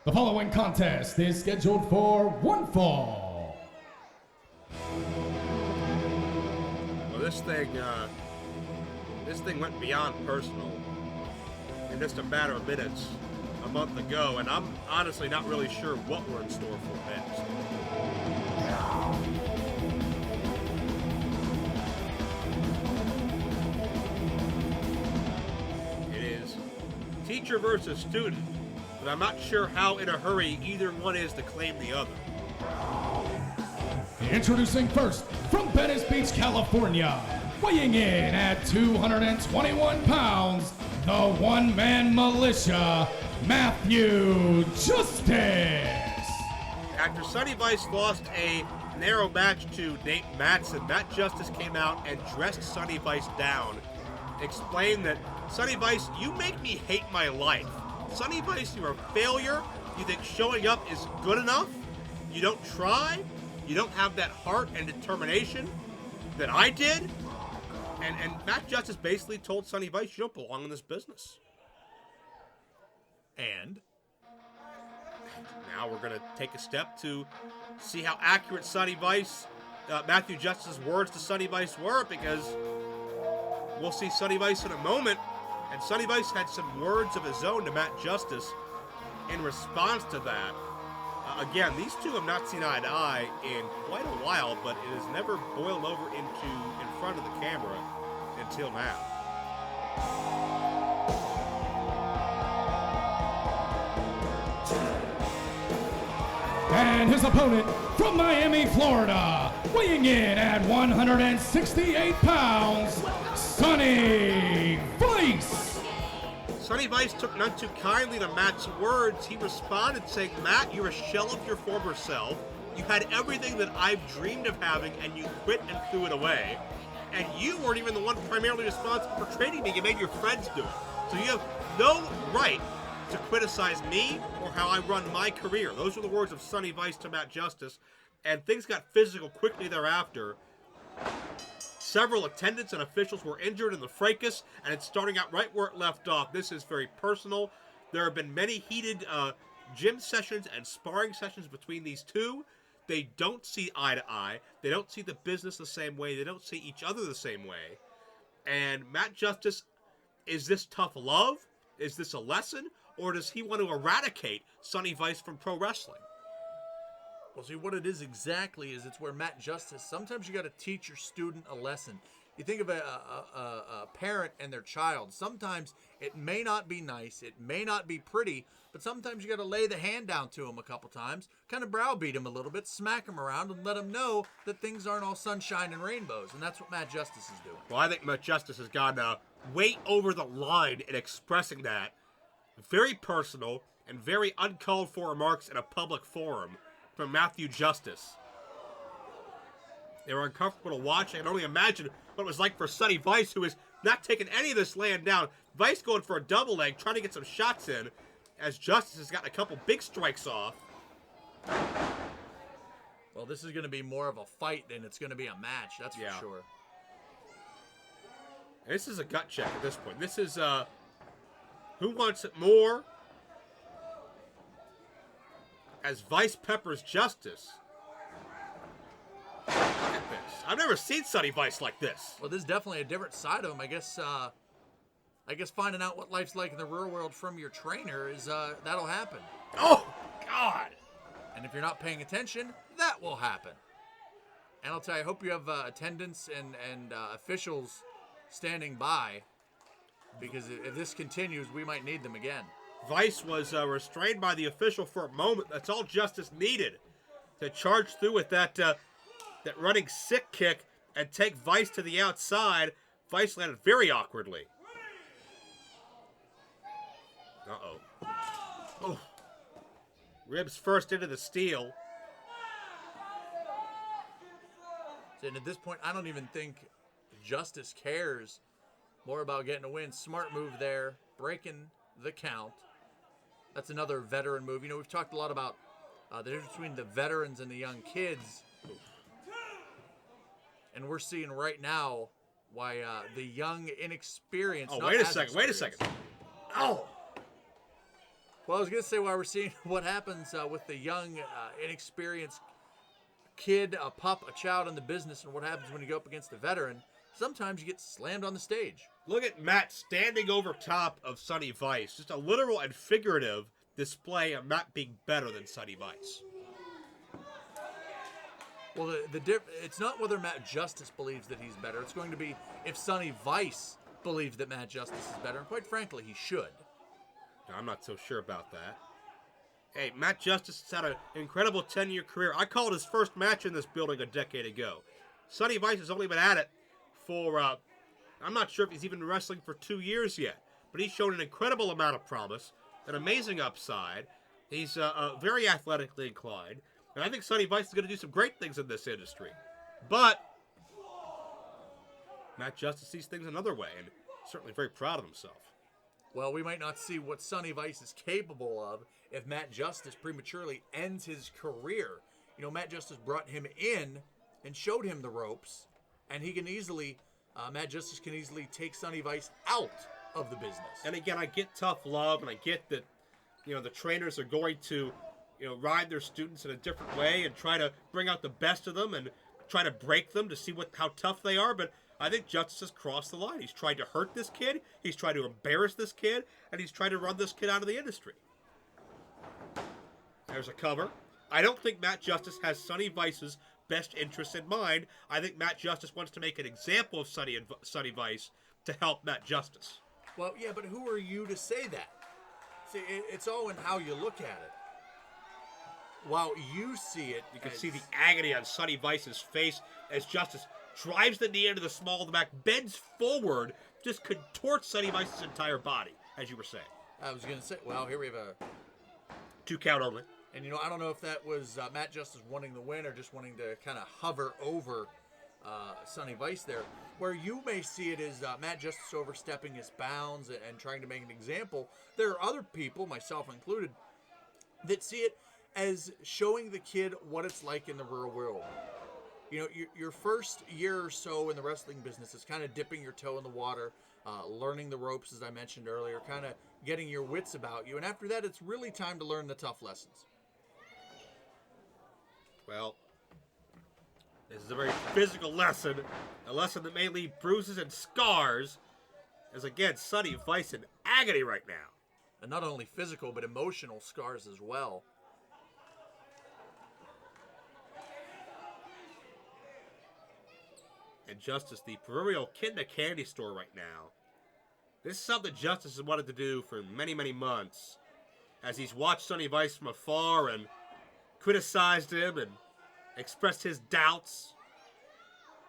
The following contest is scheduled for one fall. Well, this thing went beyond personal in just a matter of minutes a month ago, and I'm honestly not really sure what we're in store for next. It is teacher versus student, but I'm not sure how in a hurry either one is to claim the other. Introducing first, from Venice Beach, California, weighing in at 221 pounds, the one-man militia, Matthew Justice. After Sonny Vice lost a narrow match to Nate Matson, Matt Justice came out and dressed Sonny Vice down, explained that, Sonny Vice, you make me hate my life. Sonny Vice, you're a failure. You think showing up is good enough? You don't try? You don't have that heart and determination that I did? And Matt Justice basically told Sonny Vice, you don't belong in this business. And now we're going to take a step to see how accurate Sonny Vice, Matthew Justice's words to Sonny Vice were, because we'll see Sonny Vice in a moment. And Sonny Vice had some words of his own to Matt Justice in response to that. Again, these two have not seen eye to eye in quite a while, but it has never boiled over in front of the camera until now. And his opponent from Miami, Florida, weighing in at 168 pounds, Sonny Vice. Sonny Vice took none too kindly to Matt's words. He responded saying, Matt, you're a shell of your former self. You had everything that I've dreamed of having, and you quit and threw it away. And you weren't even the one primarily responsible for trading me. You made your friends do it. So you have no right to criticize me or how I run my career. Those were the words of Sonny Vice to Matt Justice. And things got physical quickly thereafter. Several attendants and officials were injured in the fracas, and it's starting out right where it left off. This is very personal. There have been many heated gym sessions and sparring sessions between these two. They don't see eye to eye. They don't see the business the same way. They don't see each other the same way. And Matt Justice, is this tough love? Is this a lesson? Or does he want to eradicate Sonny Vice from pro wrestling? well, see, what it is exactly is it's where Matt Justice, sometimes you got to teach your student a lesson. You think of a parent and their child. Sometimes it may not be nice, it may not be pretty, but sometimes you got to lay the hand down to them a couple times, kind of browbeat them a little bit, smack them around, and let them know that things aren't all sunshine and rainbows. And that's what Matt Justice is doing. Well, I think Matt Justice has gone way over the line in expressing that. Very personal and very uncalled for remarks in a public forum from Matthew Justice. They were uncomfortable to watch. I can only imagine what it was like for Sonny Vice, who is not taking any of this laying down. Vice going for a double leg, trying to get some shots in, as Justice has gotten a couple big strikes off. Well, this is going to be more of a fight than it's going to be a match, that's for sure. And this is a gut check at this point. This is, who wants it more? As Vice peppers Justice. Look at this. I've never seen Sonny Vice like this. Well, this is definitely a different side of him. I guess finding out what life's like in the real world from your trainer is that'll happen. Oh, God. And if you're not paying attention, that will happen. And I'll tell you, I hope you have attendants and officials standing by, because if this continues, we might need them again. Vice was restrained by the official for a moment. That's all Justice needed to charge through with that running sick kick and take Vice to the outside. Vice landed very awkwardly. Uh-oh. Oh. Ribs first into the steel. And at this point, I don't even think Justice cares more about getting a win. Smart move there, breaking the count. That's another veteran move. You know, we've talked a lot about the difference between the veterans and the young kids. And we're seeing right now why the young, inexperienced... Oh, wait a second. Oh! Well, I was going to say, while we're seeing what happens with the young, inexperienced kid, a pup, a child in the business, and what happens when you go up against a veteran, sometimes you get slammed on the stage. Look at Matt standing over top of Sonny Vice. Just a literal and figurative display of Matt being better than Sonny Vice. Well, it's not whether Matt Justice believes that he's better. It's going to be if Sonny Vice believes that Matt Justice is better. And quite frankly, he should. I'm not so sure about that. Hey, Matt Justice has had an incredible 10-year career. I called his first match in this building a decade ago. Sonny Vice has only been at it for, I'm not sure if he's even been wrestling for 2 years yet. But he's shown an incredible amount of promise, an amazing upside. He's very athletically inclined. And I think Sonny Vice is going to do some great things in this industry. But Matt Justice sees things another way, and certainly very proud of himself. Well, we might not see what Sonny Vice is capable of if Matt Justice prematurely ends his career. You know, Matt Justice brought him in and showed him the ropes, and he can easily, Matt Justice can easily take Sonny Vice out of the business. And again, I get tough love, and I get that, the trainers are going to, ride their students in a different way and try to bring out the best of them and try to break them to see how tough they are, but I think Justice has crossed the line. He's tried to hurt this kid, he's tried to embarrass this kid, and he's tried to run this kid out of the industry. There's a cover. I don't think Matt Justice has Sonny Vice's best interests in mind. I think Matt Justice wants to make an example of Sonny Vice to help Matt Justice. Well, yeah, but who are you to say that? See, it's all in how you look at it. While you see it, you can see the agony on Sonny Vice's face as Justice drives the knee into the small of the back, bends forward, just contorts Sonny Vice's entire body, as you were saying. I was going to say, well, here we have a 2 count only. And, I don't know if that was Matt Justice wanting the win or just wanting to kind of hover over Sonny Vice there. Where you may see it as Matt Justice overstepping his bounds and trying to make an example. There are other people, myself included, that see it as showing the kid what it's like in the real world. Your first year or so in the wrestling business is kind of dipping your toe in the water, learning the ropes, as I mentioned earlier, kind of getting your wits about you. And after that, it's really time to learn the tough lessons. Well, this is a very physical lesson, a lesson that may leave bruises and scars, as again, Sonny Vice in agony right now. And not only physical, but emotional scars as well. And Justice, the proverbial kid in a candy store right now. This is something Justice has wanted to do for many, many months, as he's watched Sonny Vice from afar and criticized him and expressed his doubts.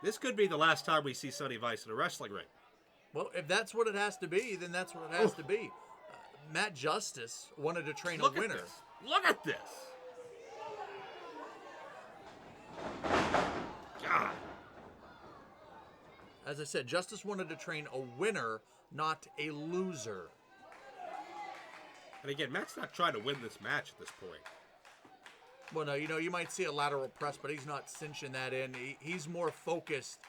This could be the last time we see Sonny Vice in a wrestling ring. Well, if that's what it has to be, then that's what it has to be. Matt Justice wanted to train a winner. Look at this. God. As I said, Justice wanted to train a winner, not a loser. And again, Matt's not trying to win this match at this point. Well, no, you might see a lateral press, but he's not cinching that in. He's more focused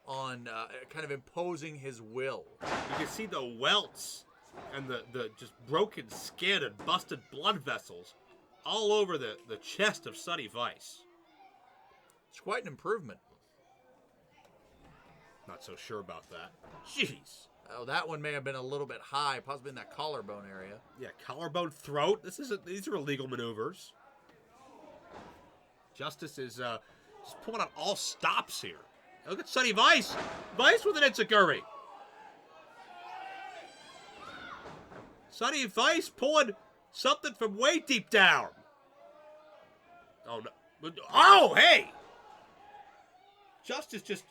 on kind of imposing his will. You can see the welts and the just broken skin and busted blood vessels all over the chest of Sonny Vice. It's quite an improvement. Not so sure about that. Jeez. Oh, that one may have been a little bit high, possibly in that collarbone area. Yeah, collarbone, throat. These are illegal maneuvers. Justice is just pulling out all stops here. Look at Sonny Vice. Vice with an enziguri. Sonny Vice pulling something from way deep down. Oh, no. Oh, hey! Justice just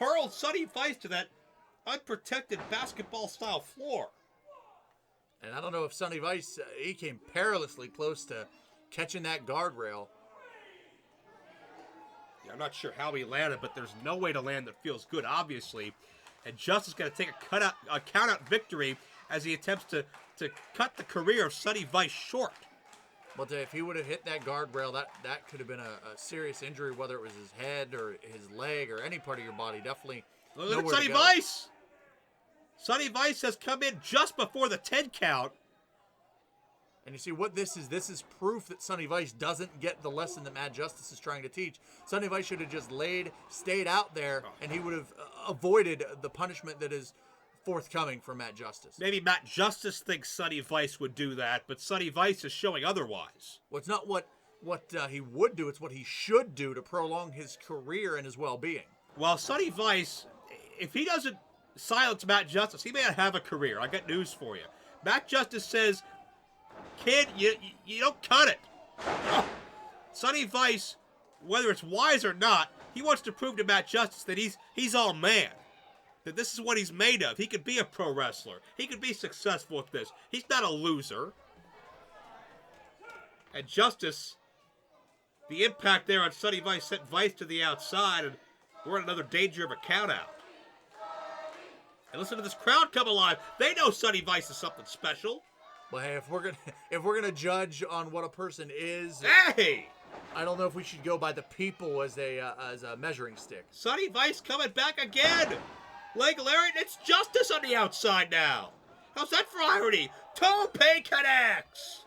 hurled Sonny Vice to that unprotected basketball-style floor. And I don't know if Sonny Vice, he came perilously close to catching that guardrail. Yeah, I'm not sure how he landed, but there's no way to land that feels good, obviously. And Justice got to take a count-out victory as he attempts to cut the career of Sonny Vice short. But if he would have hit that guardrail, that could have been a serious injury, whether it was his head or his leg or any part of your body. Definitely. Look at Sonny Vice. Sonny Vice has come in just before the 10 count. And you see what this is? This is proof that Sonny Vice doesn't get the lesson that Matt Justice is trying to teach. Sonny Vice should have just stayed out there, and he would have avoided the punishment that is forthcoming for Matt Justice. Maybe Matt Justice thinks Sonny Vice would do that, but Sonny Vice is showing otherwise. Well, it's not what he would do, it's what he should do to prolong his career and his well-being. Well, Sonny Vice, if he doesn't silence Matt Justice, he may not have a career. I got news for you. Matt Justice says, kid, you don't cut it. Oh. Sonny Vice, whether it's wise or not, he wants to prove to Matt Justice that he's all man. That this is what he's made of. He could be a pro wrestler. He could be successful at this. He's not a loser. And Justice, the impact there on Sonny Vice sent Vice to the outside, and we're in another danger of a countout. And listen to this crowd come alive. They know Sonny Vice is something special. Well, hey, if we're gonna judge on what a person is, hey, I don't know if we should go by the people as a measuring stick. Sonny Vice coming back again. Leg Lariat, it's Justice on the outside now. How's that for irony? Tope connects.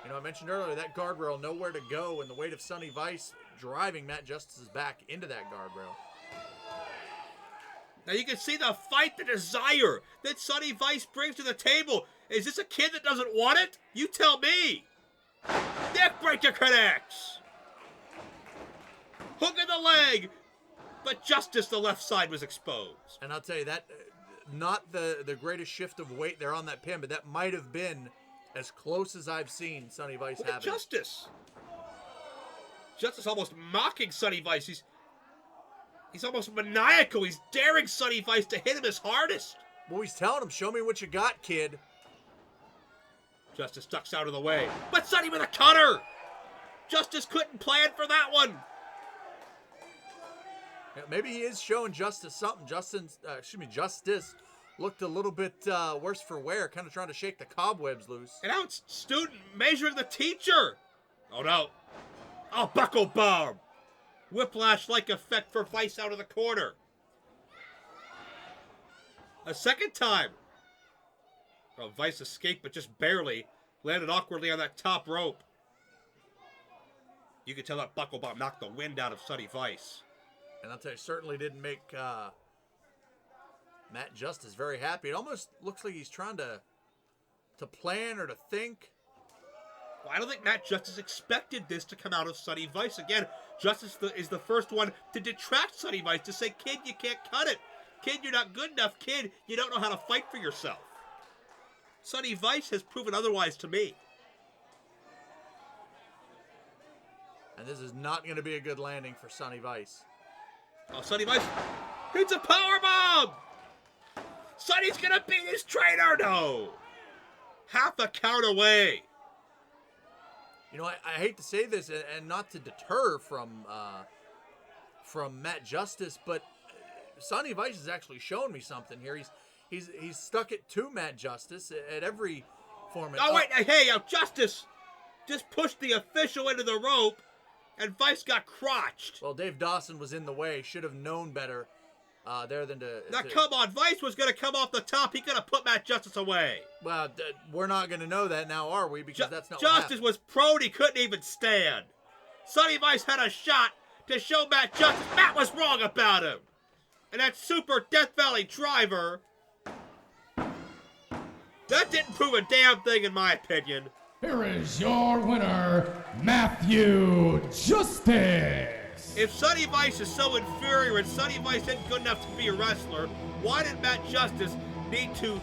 You know, I mentioned earlier that guardrail nowhere to go, and the weight of Sonny Vice driving Matt Justice's back into that guardrail. Now you can see the fight, the desire that Sonny Vice brings to the table. Is this a kid that doesn't want it? You tell me. Neckbreaker connects. Hook in the leg. But Justice, the left side was exposed. And I'll tell you, that not the greatest shift of weight there on that pin, but that might have been as close as I've seen Sonny Vice Look at have it. Justice. Justice almost mocking Sonny Vice. He's almost maniacal. He's daring Sonny Vice to hit him his hardest. Well, he's telling him, show me what you got, kid. Justice ducks out of the way. But Sonny with a cutter. Justice couldn't plan for that one. Yeah, maybe he is showing Justice something. Justice looked a little bit worse for wear, kind of trying to shake the cobwebs loose. And now it's student measuring the teacher. Oh, no. Oh, buckle bomb. Whiplash-like effect for Vice out of the corner. A second time. Well, Vice escaped, but just barely. Landed awkwardly on that top rope. You could tell that buckle bomb knocked the wind out of Sonny Vice. And I'll tell you, certainly didn't make Matt Justice very happy. It almost looks like he's trying to plan or to think. Well, I don't think Matt Justice expected this to come out of Sonny Vice. Again, Justice is the first one to detract Sonny Vice, to say, kid, you can't cut it. Kid, you're not good enough. Kid, you don't know how to fight for yourself. Sonny Vice has proven otherwise to me. And this is not going to be a good landing for Sonny Vice. Oh, Sonny Vice hits a powerbomb! Sonny's going to beat his trainer, no! Half a count away. You know, I hate to say this, and not to deter from Matt Justice, but Sonny Vice has actually shown me something here. He's stuck it to Matt Justice at every format. Oh, wait, hey, Justice just pushed the official into the rope, and Vice got crotched. Well, Dave Dawson was in the way. Should have known better there than to... Now, come on. Vice was going to come off the top. He could have put Matt Justice away. Well, we're not going to know that now, are we? Because that's not Justice was prone. He couldn't even stand. Sonny Vice had a shot to show Matt Justice Matt was wrong about him. And that super Death Valley driver, that didn't prove a damn thing in my opinion. Here is your winner, Matthew Justice. If Sonny Vice is so inferior and Sonny Vice isn't good enough to be a wrestler, why did Matt Justice need to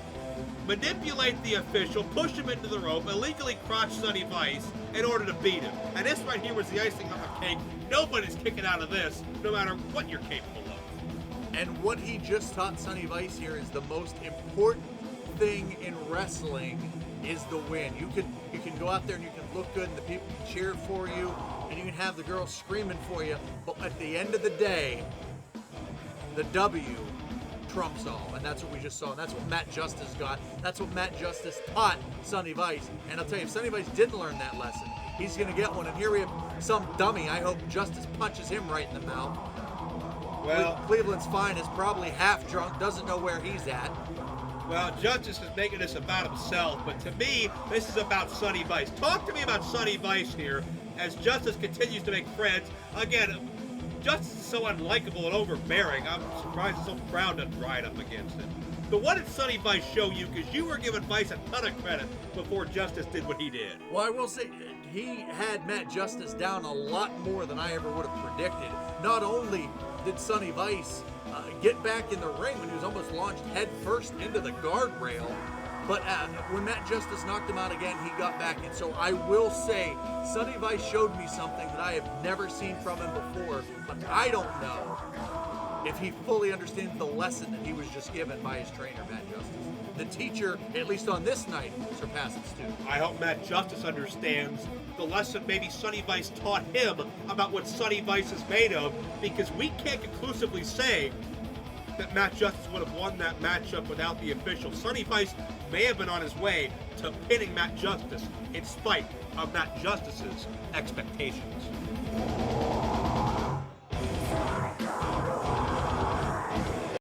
manipulate the official, push him into the rope, illegally crotch Sonny Vice in order to beat him? And this right here was the icing on the cake. Nobody's kicking out of this, no matter what you're capable of. And what he just taught Sonny Vice here is the most important thing in wrestling is the win. You can go out there and you can look good and the people can cheer for you and you can have the girls screaming for you, but at the end of the day, the W trumps all, and that's what we just saw, and that's what Matt Justice got. That's what Matt Justice taught Sonny Vice. And I'll tell you, if Sonny Vice didn't learn that lesson, he's going to get one. And here we have some dummy. I hope Justice punches him right in the mouth. Well, Cleveland's finest, probably half drunk, doesn't know where he's at. Well, Justice is making this about himself, but to me, this is about Sonny Vice. Talk to me about Sonny Vice here as Justice continues to make friends. Again, Justice is so unlikable and overbearing. I'm surprised he's so proud to ride up against it. But what did Sonny Vice show you? Because you were giving Vice a ton of credit before Justice did what he did. Well, I will say, he had Matt Justice down a lot more than I ever would have predicted. Not only did Sonny Vice get back in the ring when he was almost launched head first into the guardrail, but when Matt Justice knocked him out again, he got back in. So I will say, Sonny Vice showed me something that I have never seen from him before, but I don't know if he fully understands the lesson that he was just given by his trainer, Matt Justice. The teacher, at least on this night, surpassed the student. I hope Matt Justice understands the lesson maybe Sonny Vice taught him about what Sonny Vice is made of, because we can't conclusively say that Matt Justice would have won that matchup without the official. Sonny Vice may have been on his way to pinning Matt Justice in spite of Matt Justice's expectations.